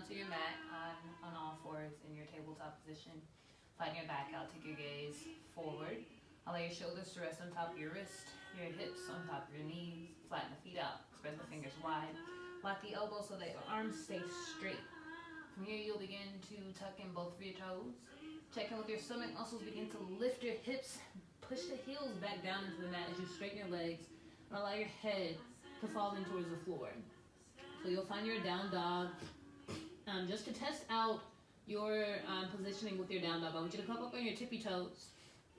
onto your mat on all fours in your tabletop position. Flatten your back out, take your gaze forward. Allow your shoulders to rest on top of your wrist, your hips on top of your knees. Flatten the feet out, spread the fingers wide. Lock the elbows so that your arms stay straight. From here, you'll begin to tuck in both of your toes. Check in with your stomach muscles, begin to lift your hips. Push the heels back down into the mat as you straighten your legs and allow your head to fall in towards the floor. So you'll find your down dog. Just to test out your positioning with your down dog, I want you to come up on your tippy toes.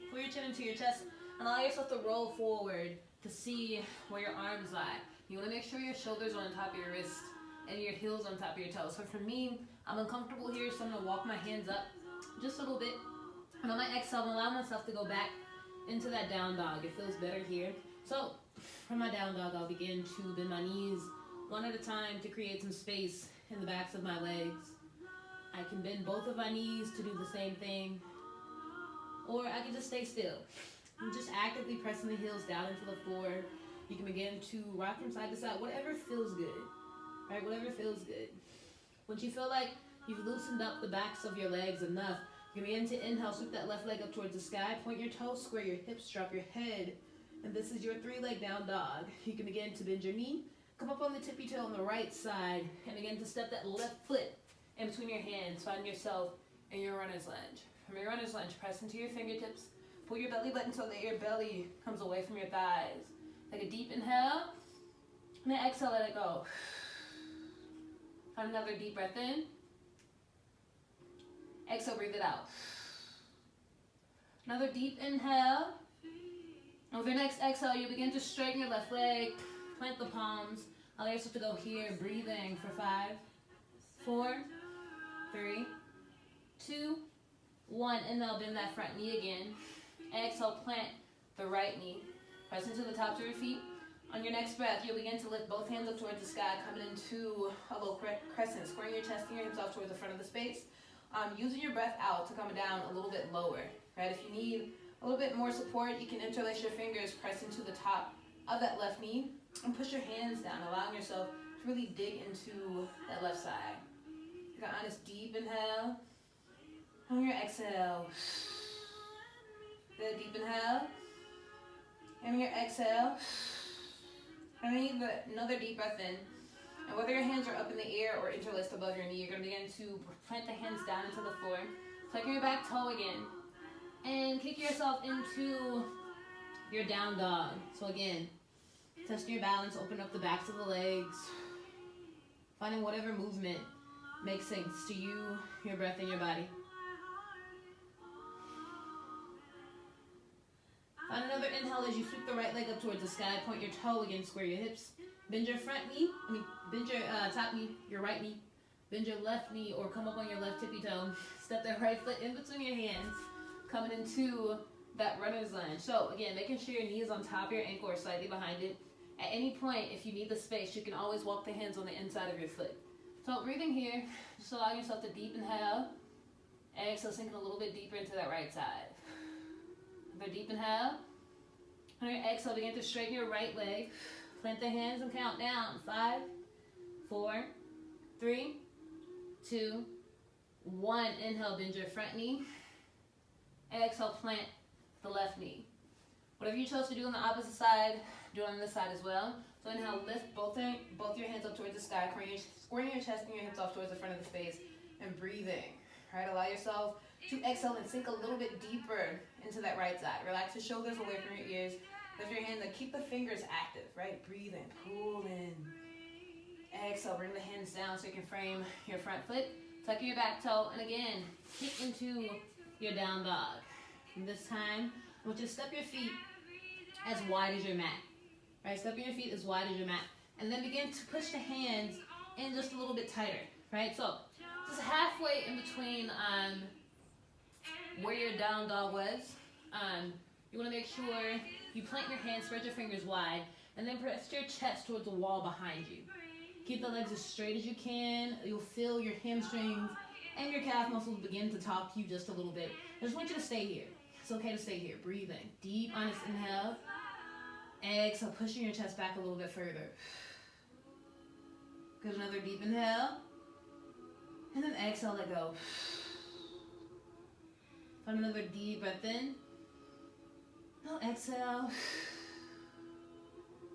Pull your chin into your chest and allow yourself to roll forward to see where your arms lie. You want to make sure your shoulders are on top of your wrist and your heels on top of your toes. So for me, I'm uncomfortable here, so I'm going to walk my hands up just a little bit. And on my exhale, I'm going to allow myself to go back into that down dog. It feels better here. So from my down dog, I'll begin to bend my knees one at a time to create some space in the backs of my legs. I can bend both of my knees to do the same thing, or I can just stay still. I'm just actively pressing the heels down into the floor. You can begin to rock from side to side, whatever feels good, right? Whatever feels good. Once you feel like you've loosened up the backs of your legs enough, you can begin to inhale, sweep that left leg up towards the sky, point your toes, square your hips, drop your head, and this is your 3-leg down dog. You can begin to bend your knee, come up on the tippy toe on the right side, and begin to step that left foot in between your hands. Find yourself in your runner's lunge. From your runner's lunge, press into your fingertips, pull your belly button so that your belly comes away from your thighs. Take a deep inhale, and then exhale, let it go. Find another deep breath in. Exhale, breathe it out. Another deep inhale. And with your next exhale, you begin to straighten your left leg, plant the palms. Allow yourself to go here, breathing for 5, 4, 3, 2, 1. Inhale, bend that front knee again. Exhale, plant the right knee. Press into the tops of your feet. On your next breath, you'll begin to lift both hands up towards the sky, coming into a low crescent, squaring your chest and your hips off towards the front of the space. Using your breath out to come down a little bit lower, right? If you need a little bit more support, you can interlace your fingers, press into the top of that left knee, and push your hands down, allowing yourself to really dig into that left side. You got honest deep inhale. On your exhale, good deep inhale. And on your exhale, and then another deep breath in. And whether your hands are up in the air or interlaced above your knee, you're going to begin to plant the hands down into the floor. Tuck your back toe again. And kick yourself into your down dog. So again, testing your balance, open up the backs of the legs. Finding whatever movement makes sense to you, your breath, and your body. Find another inhale as you sweep the right leg up towards the sky. Point your toe again, square your hips. Bend your front knee, bend your top knee, your right knee. Bend your left knee or come up on your left tippy toe. Step that right foot in between your hands, coming into that runner's lunge. So again, making sure your knee is on top of your ankle or slightly behind it. At any point, if you need the space, you can always walk the hands on the inside of your foot. So breathing here, just allow yourself to deep inhale. Exhale, sinking a little bit deeper into that right side. Another deep inhale. On your exhale, begin to straighten your right leg. Plant the hands and count down. 5, 4, 3, 2, 1. Inhale, bend your front knee. Exhale, plant the left knee. Whatever you chose to do on the opposite side, do it on this side as well. So inhale, lift both your hands up towards the sky, squaring your chest and your hips off towards the front of the space, and breathing. All right, allow yourself to exhale and sink a little bit deeper into that right side. Relax your shoulders away from your ears. Lift your hands and keep the fingers active, right? Breathe in, pull in. Exhale, bring the hands down so you can frame your front foot. Tuck your back toe, and again, kick into your down dog. And this time, I want you to step your feet as wide as your mat. Right? Step your feet as wide as your mat. And then begin to push the hands in just a little bit tighter, right? So, just halfway in between where your down dog was. You want to make sure you plant your hands, spread your fingers wide, and then press your chest towards the wall behind you. Keep the legs as straight as you can. You'll feel your hamstrings and your calf muscles begin to talk to you just a little bit. I just want you to stay here. It's okay to stay here. Breathing. Deep, honest inhale. Exhale, pushing your chest back a little bit further. Good, another deep inhale. And then exhale, let go. Find another deep breath in. Now exhale.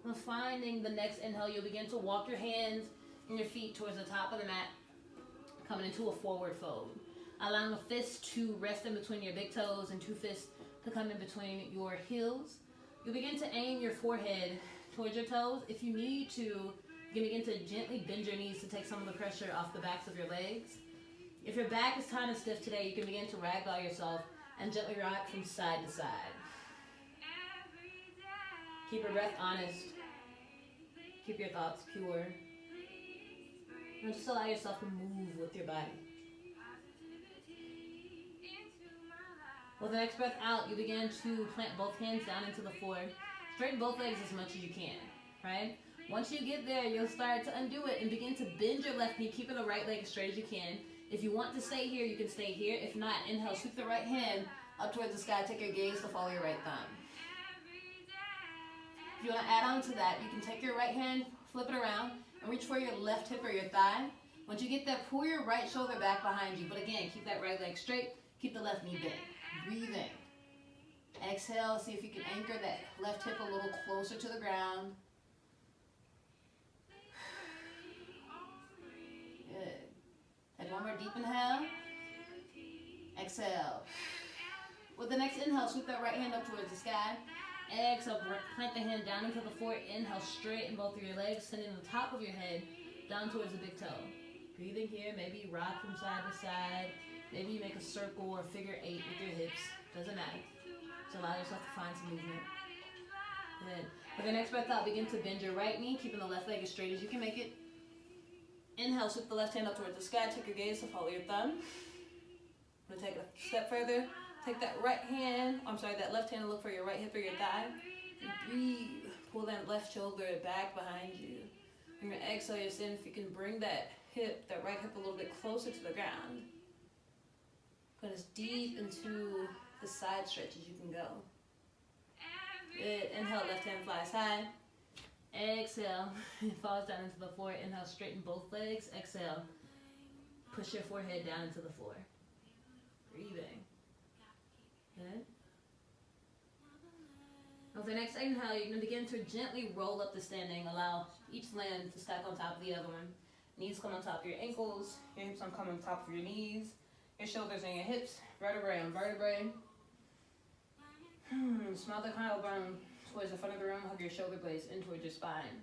Now finding the next inhale, you'll begin to walk your hands and your feet towards the top of the mat, coming into a forward fold. Allowing a fist to rest in between your big toes and two fists to come in between your heels. You'll begin to aim your forehead towards your toes. If you need to, you can begin to gently bend your knees to take some of the pressure off the backs of your legs. If your back is kind of stiff today, you can begin to ragdoll yourself and gently rock from side to side. Keep your breath honest. Keep your thoughts pure. And just allow yourself to move with your body. With the next breath out, you begin to plant both hands down into the floor. Straighten both legs as much as you can, right? Once you get there, you'll start to undo it and begin to bend your left knee, keeping the right leg as straight as you can. If you want to stay here, you can stay here. If not, inhale, sweep the right hand up towards the sky. Take your gaze to follow your right thumb. If you want to add on to that, you can take your right hand, flip it around, and reach for your left hip or your thigh. Once you get there, pull your right shoulder back behind you. But again, keep that right leg straight. Keep the left knee bent. Breathe in. Exhale, see if you can anchor that left hip a little closer to the ground. Good. Take one more deep inhale. Exhale. With the next inhale, sweep that right hand up towards the sky. Exhale, plant the hand down into the floor. Inhale, straighten both of your legs, sending the top of your head down towards the big toe. Breathing here, maybe rock from side to side. Maybe you make a circle or figure 8 with your hips. Doesn't matter. Just allow yourself to find some movement. Good. With the next breath out, begin to bend your right knee, keeping the left leg as straight as you can make it. Inhale, sweep the left hand up towards the sky. Take your gaze to follow your thumb. I'm going to take a step further. Take that left hand and look for your right hip or your thigh. And breathe. Pull that left shoulder back behind you. And your exhale, you're seeing if you can bring that right hip a little bit closer to the ground. Put as deep into the side stretch as you can go. Good. Inhale, left hand flies high. Exhale, it falls down into the floor. Inhale, straighten both legs. Exhale, push your forehead down into the floor. Breathing. Good. With the next inhale, you're going to begin to gently roll up the standing. Allow each limb to stack on top of the other one. Knees come on top of your ankles. Your hips come on top of your knees. Your shoulders and your hips, vertebrae on vertebrae. Smell the collarbone towards the front of the room. Hug your shoulder blades in towards your spine.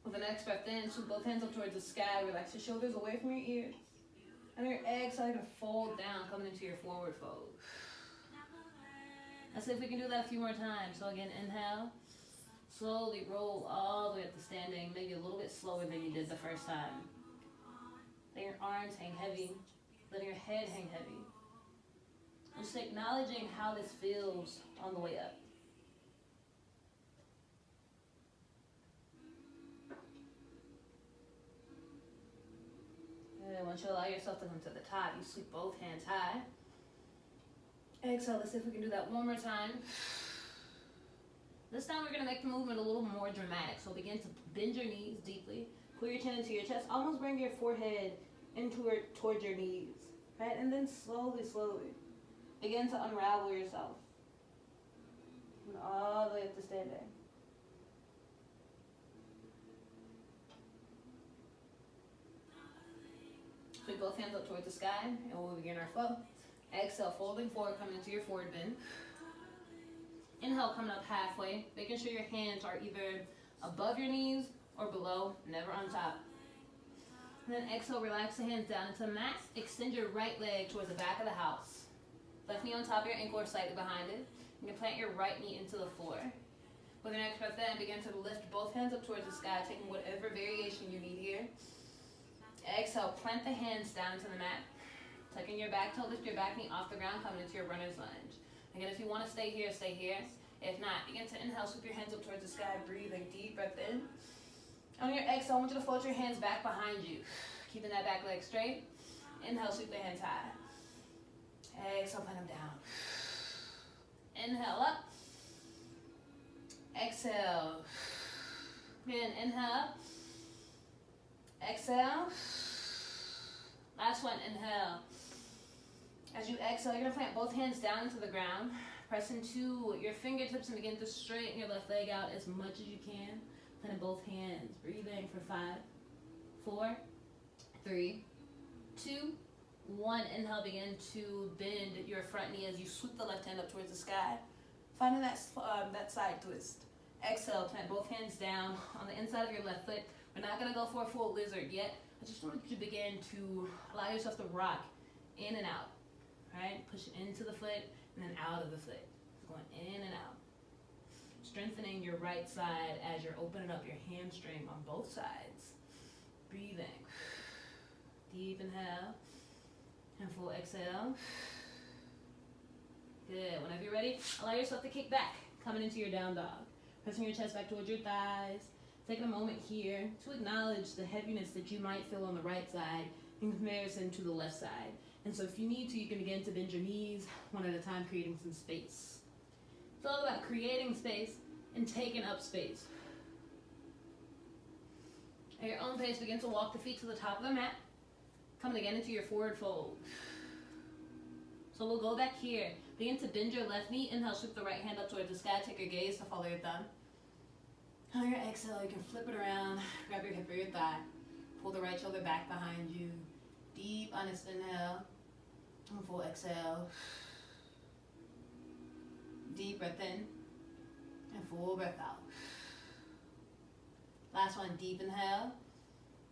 With the next breath in, sweep both hands up towards the sky. Relax your shoulders away from your ears. And your exhale, you can fold down, coming into your forward fold. Let's see if we can do that a few more times. So again, inhale. Slowly roll all the way up to standing, maybe a little bit slower than you did the first time. Let your arms hang heavy. Let your head hang heavy. Just acknowledging how this feels on the way up. And once you allow yourself to come to the top, you sweep both hands high. Exhale, let's see if we can do that one more time. This time we're going to make the movement a little more dramatic. So begin to bend your knees deeply. Pull your chin into your chest. Almost bring your forehead towards your knees. Right? And then slowly begin to unravel yourself. And all the way up to standing. Sweep both hands up towards the sky, and we'll begin our flow. Exhale, folding forward, coming into your forward bend. Inhale, coming up halfway, making sure your hands are either above your knees or below, never on top. And then exhale, relax the hands down into the mat. Extend your right leg towards the back of the house. Left knee on top of your ankle or slightly behind it. You can plant your right knee into the floor. With your next breath in, begin to lift both hands up towards the sky, taking whatever variation you need here. Exhale, plant the hands down into the mat. Tucking your back toe, lift your back knee off the ground, coming into your runner's lunge. Again, if you want to stay here, stay here. If not, begin to inhale, sweep your hands up towards the sky, breathe a deep breath in. On your exhale, I want you to float your hands back behind you, keeping that back leg straight. Inhale, sweep the hands high. Exhale, plant them down. Inhale up. Exhale. Again, inhale. Exhale. Last one, inhale. As you exhale, you're gonna plant both hands down into the ground. Press into your fingertips and begin to straighten your left leg out as much as you can. Planting both hands. Breathing for 5, 4, 3, 2, 1. Inhale, begin to bend your front knee as you sweep the left hand up towards the sky. Finding that side twist. Exhale, plant both hands down on the inside of your left foot. We're not gonna go for a full lizard yet. I just want you to begin to allow yourself to rock in and out. Right? Push into the foot and then out of the foot. Going in and out. Strengthening your right side as you're opening up your hamstring on both sides. Breathing. Deep inhale and full exhale. Good. Whenever you're ready, allow yourself to kick back, coming into your down dog. Pressing your chest back towards your thighs. Taking a moment here to acknowledge the heaviness that you might feel on the right side in comparison to the left side. And so if you need to, you can begin to bend your knees one at a time, creating some space. It's all about creating space and taking up space. At your own pace, begin to walk the feet to the top of the mat. Coming again into your forward fold. So we'll go back here. Begin to bend your left knee. Inhale, sweep the right hand up towards the sky. Take your gaze to follow your thumb. On your exhale, you can flip it around. Grab your hip or your thigh. Pull the right shoulder back behind you. Deep, honest inhale. And full exhale. Deep breath in. And full breath out. Last one, deep inhale.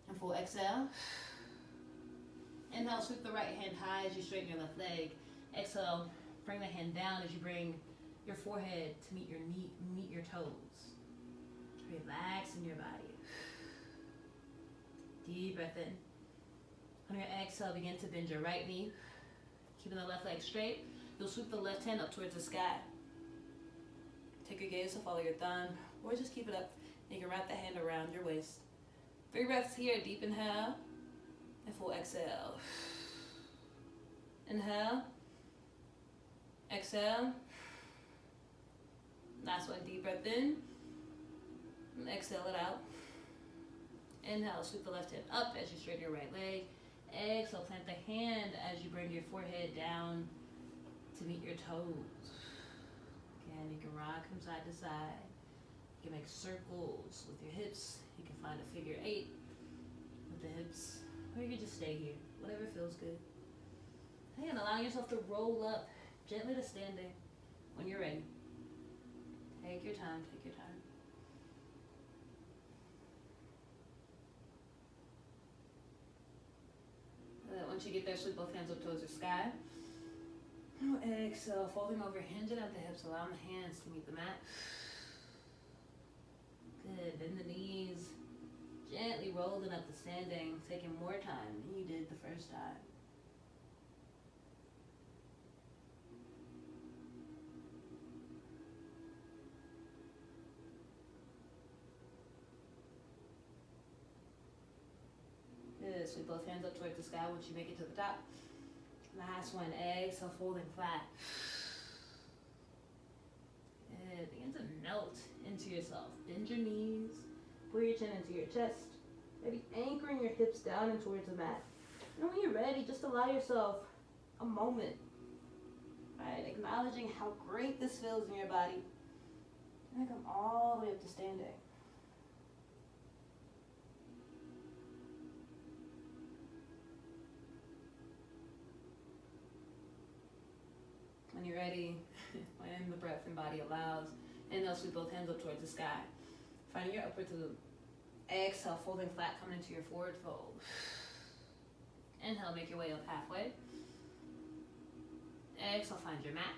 And full exhale. Inhale, sweep the right hand high as you straighten your left leg. Exhale, bring the hand down as you bring your forehead to meet your toes. Relax in your body. Deep breath in. On your exhale, begin to bend your right knee. Keeping the left leg straight. You'll sweep the left hand up towards the sky. Take your gaze to follow your thumb, or just keep it up. You can wrap the hand around your waist. 3 breaths here. Deep inhale and full exhale. Inhale. Exhale. Last one, deep breath in. And exhale it out. Inhale, sweep the left hand up as you straighten your right leg. Exhale, plant the hand as you bring your forehead down to meet your toes. Again, you can rock from side to side. You can make circles with your hips. You can find a figure 8 with the hips. Or you can just stay here, whatever feels good. And allow yourself to roll up gently to standing when you're ready. Take your time, take your time. Once you get there, sweep both hands up towards the sky. Exhale, folding over, hinging at the hips, allowing the hands to meet the mat. Good, bend the knees. Gently rolling up to standing, taking more time than you did the first time. Good, sweep both hands up towards the sky once you make it to the top. Last one, exhale, folding flat. Good, begin to melt into yourself. Bend your knees, pull your chin into your chest. Maybe anchoring your hips down and towards the mat. And when you're ready, just allow yourself a moment. Right, acknowledging how great this feels in your body. And then come all the way up to standing. When you're ready, when the breath and body allows, inhale, sweep both hands up towards the sky. Finding your upward to the exhale, folding flat, coming into your forward fold. Inhale, make your way up halfway. Exhale, find your mat.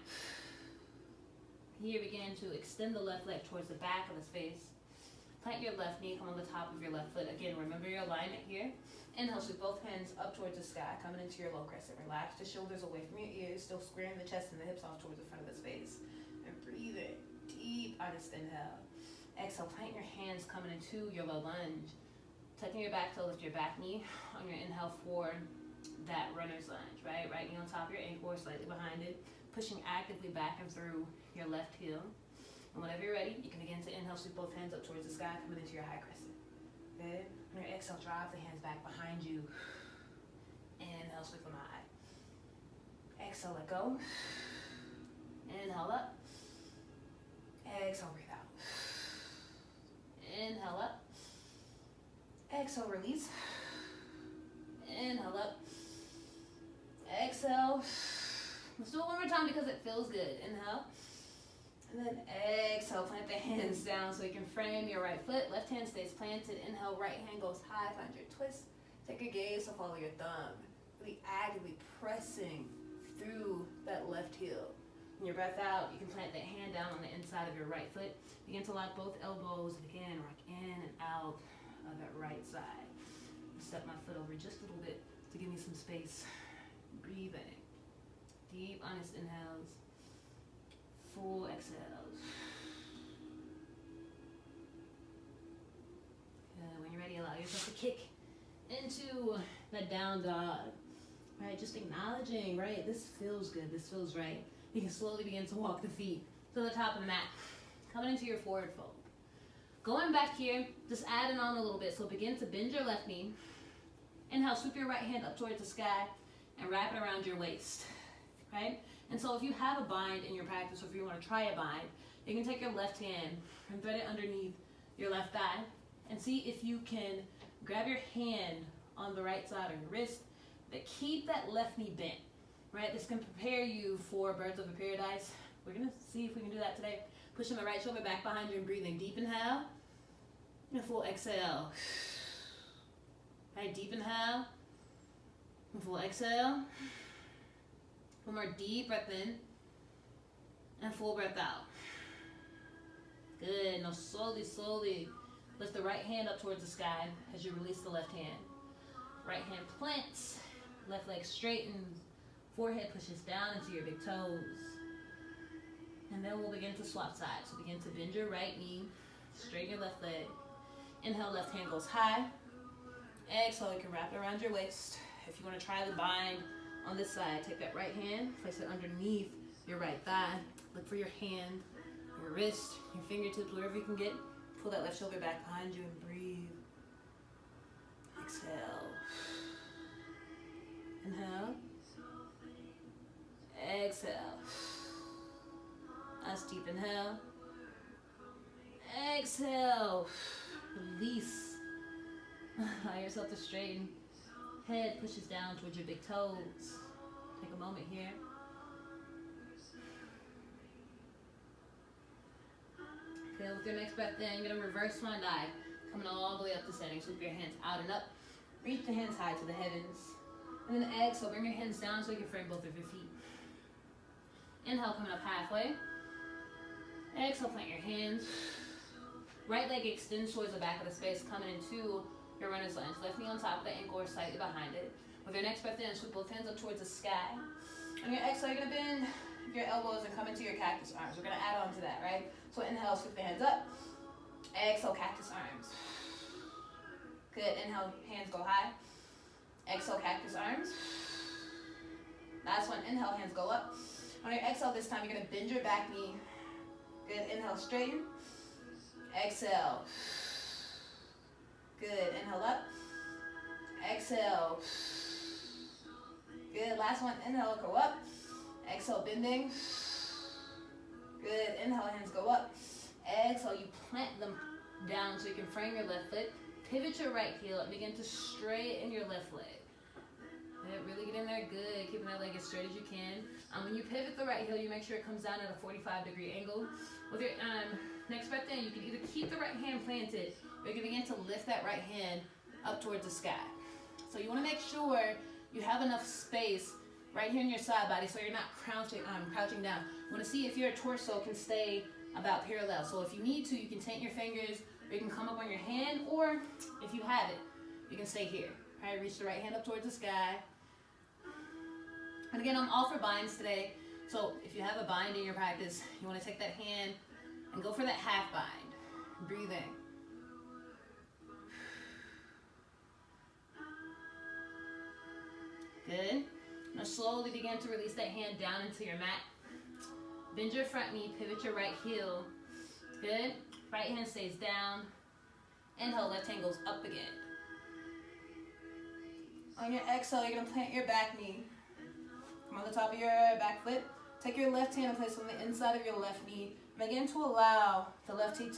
Here, begin to extend the left leg towards the back of the space. Plant your left knee, come on the top of your left foot. Again, remember your alignment here. Inhale, sweep both hands up towards the sky, coming into your low crescent. Relax the shoulders away from your ears, still squaring the chest and the hips off towards the front of the space. And breathe in, deep, honest inhale. Exhale, plant your hands coming into your low lunge. Tucking your back toe, lift your back knee on your inhale for that runner's lunge, right? Right knee on top of your ankle or slightly behind it. Pushing actively back and through your left heel. And whenever you're ready, you can begin to inhale, sweep both hands up towards the sky, coming into your high crescent. Good. On your exhale, drive the hands back behind you. Inhale, sweep them high. Exhale, let go. Inhale up. Exhale, breathe out. Inhale up. Exhale, release. Inhale up. Exhale. Let's do it one more time because it feels good. Inhale. And then exhale, plant the hands down so you can frame your right foot. Left hand stays planted. Inhale, right hand goes high. Find your twist. Take your gaze to follow your thumb. Really actively pressing through that left heel. When your breath out, you can plant that hand down on the inside of your right foot. Begin to lock both elbows. And again, rock in and out of that right side. Step my foot over just a little bit to give me some space. Breathing. Deep, honest inhales. Full exhales. Good. When you're ready, allow yourself to kick into that down dog. Right, just acknowledging, right, this feels good, this feels right. You can slowly begin to walk the feet to the top of the mat. Coming into your forward fold. Going back here, just adding on a little bit. So begin to bend your left knee. Inhale, sweep your right hand up towards the sky and wrap it around your waist, right? And so if you have a bind in your practice, or if you want to try a bind, you can take your left hand and thread it underneath your left thigh and see if you can grab your hand on the right side of your wrist, but keep that left knee bent, right? This can prepare you for birds of a paradise. We're going to see if we can do that today. Pushing the right shoulder back behind you and breathing. Deep inhale and full exhale. Right, deep inhale and full exhale. One more deep breath in and full breath out. Good. Now slowly, slowly lift the right hand up towards the sky as you release the left hand. Right hand plants, left leg straightens, forehead pushes down into your big toes. And then we'll begin to swap sides. So begin to bend your right knee, straighten your left leg. Inhale, left hand goes high. Exhale, you can wrap it around your waist. If you want to try the bind on this side, take that right hand, place it underneath your right thigh. Look for your hand, your wrist, your fingertips, wherever you can get. Pull that left shoulder back behind you and breathe. Exhale. Inhale. Exhale. Nice deep inhale. Exhale. Release. Allow yourself to straighten. Head pushes down towards your big toes. Take a moment here. Okay, with your next breath in, you're going to reverse swan dive. Coming all the way up to standing. Sweep your hands out and up. Reach the hands high to the heavens. And then exhale, bring your hands down so you can frame both of your feet. Inhale, coming up halfway. Exhale, plant your hands. Right leg extends towards the back of the space, coming into your runner's lunge. Left knee on top of the ankle or slightly behind it. With your next breath in, sweep both hands up towards the sky. On your exhale, you're going to bend your elbows and come into your cactus arms. We're going to add on to that, right? So inhale, sweep the hands up. Exhale, cactus arms. Good. Inhale, hands go high. Exhale, cactus arms. Last one. Inhale, hands go up. On your exhale this time, you're going to bend your back knee. Good. Inhale, straighten. Exhale. Good. Inhale up. Exhale. Good. Last one. Inhale, go up. Exhale, bending. Good. Inhale, hands go up. Exhale, you plant them down so you can frame your left foot. Pivot your right heel and begin to straighten your left leg. Good. Really get in there. Good. Keeping that leg as straight as you can. When you pivot the right heel, you make sure it comes down at a 45-degree angle. With your next breath in, you can either keep the right hand planted or you can begin to lift that right hand up towards the sky. So you want to make sure you have enough space right here in your side body so you're not crouching down. You want to see if your torso can stay about parallel. So if you need to, you can taint your fingers or you can come up on your hand, or if you have it, you can stay here. All right, reach the right hand up towards the sky. And again, I'm all for binds today. So if you have a bind in your practice, you want to take that hand and go for that half bind. Breathe in. Good. Now slowly begin to release that hand down into your mat. Bend your front knee, pivot your right heel. Good. Right hand stays down. Inhale, left hand goes up again. On your exhale, you're gonna plant your back knee. Come on the top of your back foot. Take your left hand and place it on the inside of your left knee. Begin to allow the left hip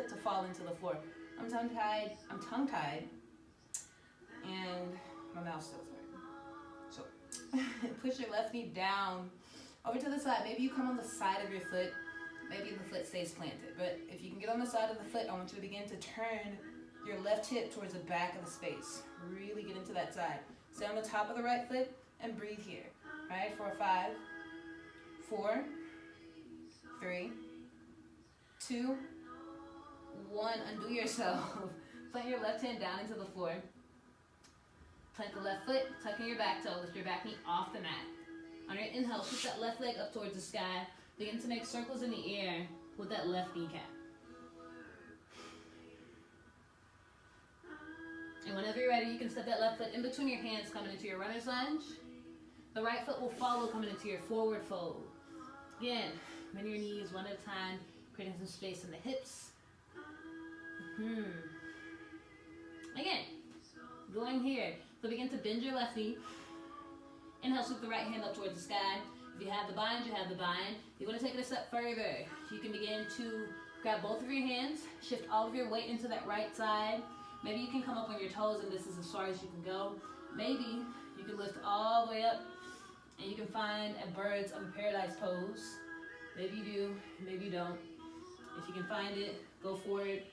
to fall into the floor. I'm tongue-tied, and my mouth's still tired. So push your left knee down over to the side. Maybe you come on the side of your foot. Maybe the foot stays planted. But if you can get on the side of the foot, I want you to begin to turn your left hip towards the back of the space. Really get into that side. Stay on the top of the right foot and breathe here. Right? For 5, 4, 3, 2, 1. Undo yourself. Plant your left hand down into the floor. Plant the left foot, tuck in your back toe, lift your back knee off the mat. On your inhale, shoot that left leg up towards the sky. Begin to make circles in the air with that left kneecap. And whenever you're ready, you can step that left foot in between your hands, coming into your runner's lunge. The right foot will follow, coming into your forward fold. Again, bend your knees one at a time, creating some space in the hips. Again, going here. So begin to bend your left knee. Inhale, sweep the right hand up towards the sky. If you have the bind, you have the bind. If you want to take it a step further, you can begin to grab both of your hands, shift all of your weight into that right side. Maybe you can come up on your toes and this is as far as you can go. Maybe you can lift all the way up and you can find a birds of a paradise pose. Maybe you do, maybe you don't. If you can find it, go for it.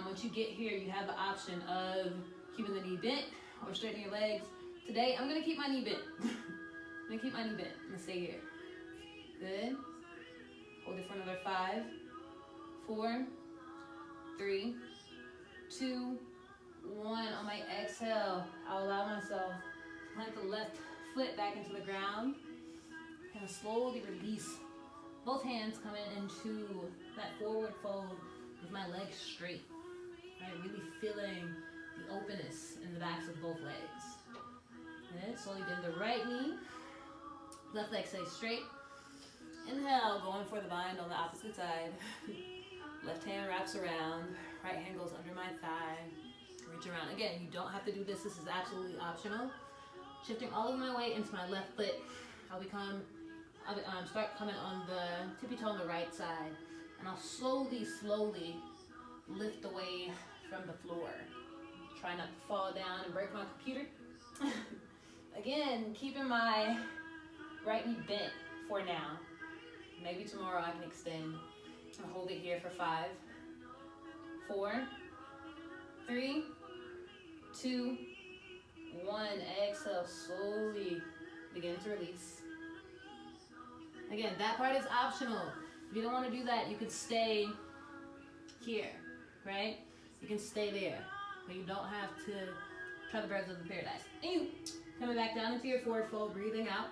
Once you get here, you have the option of keeping the knee bent or straightening your legs. Today, I'm gonna keep my knee bent. I'm gonna stay here. Good. Hold it for another 5, 4, 3, 2, 1. On my exhale, I'll allow myself to plant the left foot back into the ground and slowly release. Both hands coming into that forward fold with my legs straight. Right, really feeling the openness in the backs of both legs. Good. Slowly bend the right knee. Left leg stays straight. Inhale, going for the bind on the opposite side. Left hand wraps around. Right hand goes under my thigh. Reach around. Again, you don't have to do this. This is absolutely optional. Shifting all of my weight into my left foot. I'll start coming on the tippy toe on the right side. And I'll slowly lift away from the floor. Try not to fall down and break my computer. Again, keeping my right knee bent for now. Maybe tomorrow I can extend. I'll hold it here for 5, 4, 3, 2, 1. Exhale, slowly begin to release. Again, that part is optional. If you don't want to do that, you could stay here, right? You can stay there, but you don't have to try the birds of the paradise. And you coming back down into your forward fold, breathing out.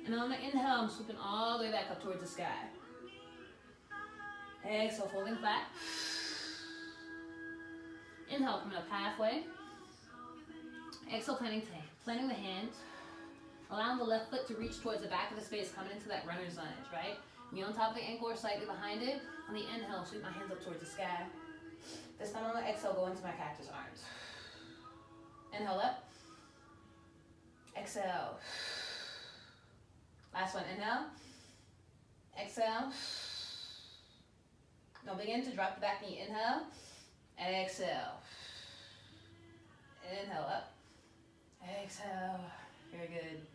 And on the inhale, I'm swooping all the way back up towards the sky. Exhale, folding flat. Inhale, coming up halfway. Exhale, planting the hands. Allowing the left foot to reach towards the back of the space, coming into that runner's lunge, right? Knee on top of the ankle or slightly behind it. On the inhale, sweep my hands up towards the sky. This time on the exhale, go into my cactus arms. Inhale up. Exhale. Last one, inhale. Exhale. Now begin to drop the back knee. Inhale. Exhale. Inhale up. Exhale. Very good.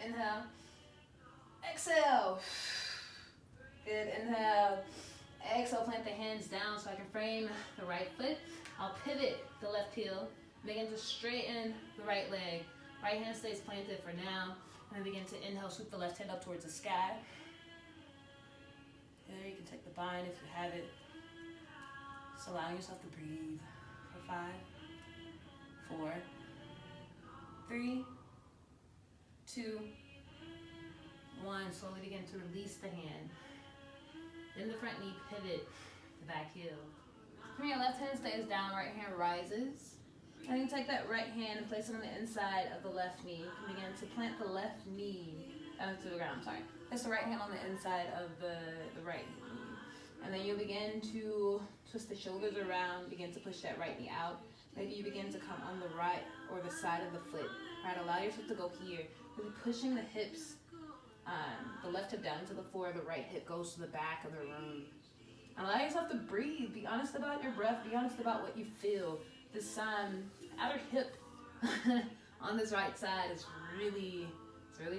Inhale. Exhale. Good. Inhale. Exhale. Plant the hands down so I can frame the right foot. I'll pivot the left heel. Begin to straighten the right leg. Right hand stays planted for now. And then begin to inhale. Sweep the left hand up towards the sky. There, you can take the bind if you have it. Just allowing yourself to breathe for 5, 4, 3, 2, 1. Slowly begin to release the hand. Then the front knee, pivot the back heel. From your left hand stays down, right hand rises. And you take that right hand and place it on the inside of the left knee. You can begin to plant the left knee to the ground. Place the right hand on the inside of the right knee. And then you'll begin to twist the shoulders around, begin to push that right knee out. Maybe you begin to come on the right or the side of the foot. Right, allow yourself to go here. Really pushing the hips, the left hip down to the floor, the right hip goes to the back of the room. Allow yourself to breathe. Be honest about your breath. Be honest about what you feel. This outer hip on this right side is really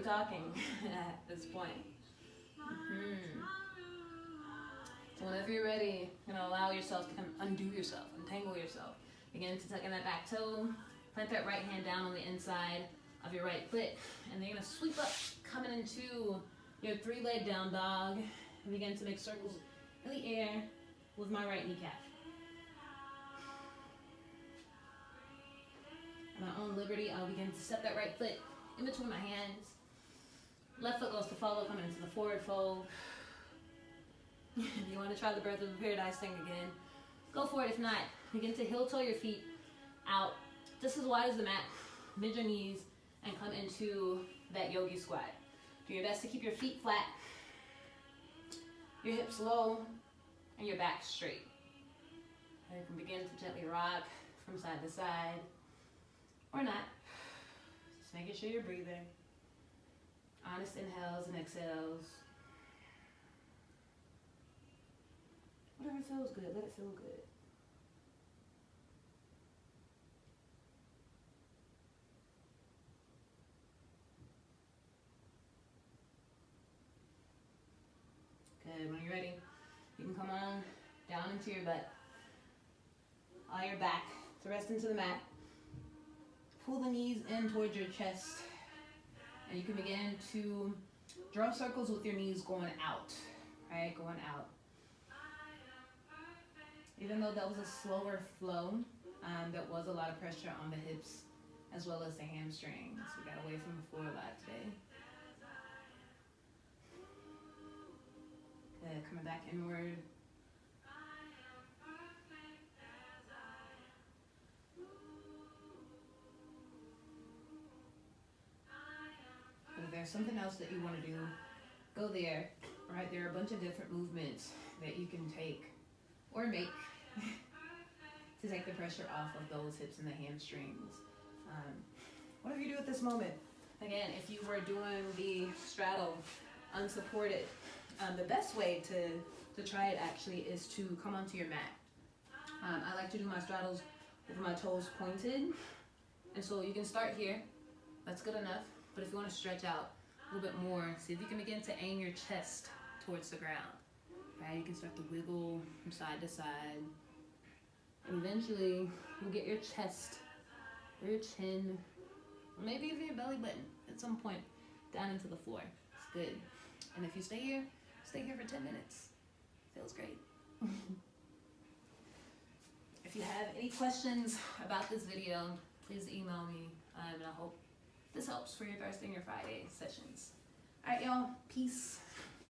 talking at this point. So whenever you're ready, you're gonna allow yourself to undo yourself, untangle yourself. Begin to tuck in that back toe. Plant that right hand down on the inside of your right foot, and then you're gonna sweep up, coming into your 3-leg down dog, and begin to make circles in the air with my right kneecap. At my own liberty, I'll begin to step that right foot in between my hands. Left foot goes to follow, coming into the forward fold. If you want to try the Birth of Paradise thing again, go for it. If not, begin to heel toe your feet out just as wide as the mat. Bend your knees and come into that Yogi Squat. Do your best to keep your feet flat, your hips low, and your back straight. And you can begin to gently rock from side to side, or not. Just making sure you're breathing. Honest inhales and exhales. Whatever feels good, let it feel good. Good, when you're ready, you can come on down into your butt. Allow your back to rest into the mat. Pull the knees in towards your chest. And you can begin to draw circles with your knees going out, right? Going out. Even though that was a slower flow, there was a lot of pressure on the hips as well as the hamstrings. We got away from the floor a lot today. Good, coming back inward. But if there's something else that you want to do, go there. Right, there are a bunch of different movements that you can take or make to take the pressure off of those hips and the hamstrings. Whatever you do at this moment. Again, if you were doing the straddle unsupported, the best way to try it actually is to come onto your mat. I like to do my straddles with my toes pointed. And so you can start here. That's good enough. But if you want to stretch out a little bit more, see if you can begin to aim your chest towards the ground. Right? You can start to wiggle from side to side. And eventually, you'll get your chest, or your chin, or maybe even your belly button at some point down into the floor. It's good. And if you stay here for 10 minutes. Feels great. If you have any questions about this video, please email me. And I hope this helps for your Thursday and your Friday sessions. All right, y'all. Peace.